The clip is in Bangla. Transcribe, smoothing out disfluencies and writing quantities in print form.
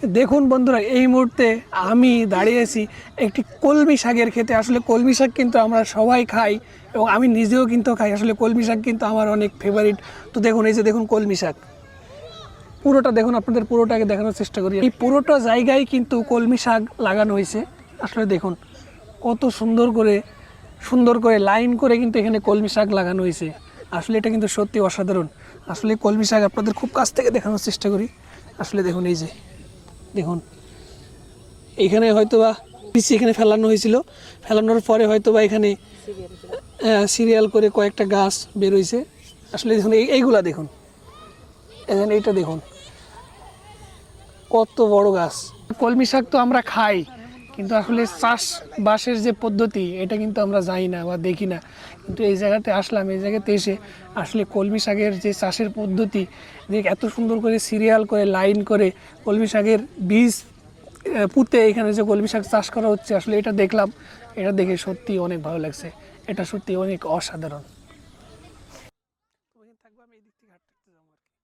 দেখুন বন্ধুরা, এই মুহূর্তে আমি দাঁড়িয়ে আছি একটি কলমি শাকের খেতে। আসলে কলমি শাক কিন্তু আমরা সবাই খাই এবং আমি নিজেও কিন্তু খাই। আসলে কলমি শাক কিন্তু আমার অনেক ফেভারিট। তো দেখুন, এই যে দেখুন কলমি শাক পুরোটা দেখুন, আপনাদের পুরোটাকে দেখানোর চেষ্টা করি। এই পুরোটা জায়গায় কিন্তু কলমি শাক লাগানো হয়েছে। আসলে দেখুন কত সুন্দর করে লাইন করে কিন্তু এখানে কলমি শাক লাগানো হয়েছে। আসলে এটা কিন্তু সত্যি অসাধারণ। আসলে কলমি শাক আপনাদের খুব কাছ থেকে দেখানোর চেষ্টা করি। আসলে দেখুন, এই যে দেখুন, এইখানে হয়তো বা পিছিয়ে এখানে ফেলানো হয়েছিল, ফেলানোর পরে হয়তো বা এখানে সিরিয়াল করে কয়েকটা গাছ বের হয়েছে। আসলে দেখুন এইগুলা দেখুন, এখানে এইটা দেখুন কত বড় গাছ। কলমি শাক তো আমরা খাই, কিন্তু আসলে চাষবাসের যে পদ্ধতি এটা কিন্তু আমরা জানি না বা দেখি না। কিন্তু এই জায়গাতে আসলাম, এই জায়গাতে এসে আসলে কলমি শাকের যে চাষের পদ্ধতি, যে এত সুন্দর করে সিরিয়াল করে লাইন করে কলমি শাকের বীজ পুঁতে এখানে যে কলমি শাক চাষ করা হচ্ছে, আসলে এটা দেখলাম। এটা দেখে সত্যি অনেক ভালো লাগছে। এটা সত্যি অনেক অসাধারণ। থাকবো, আমি এই দিক থেকে হাঁটতে যাবো আর কি।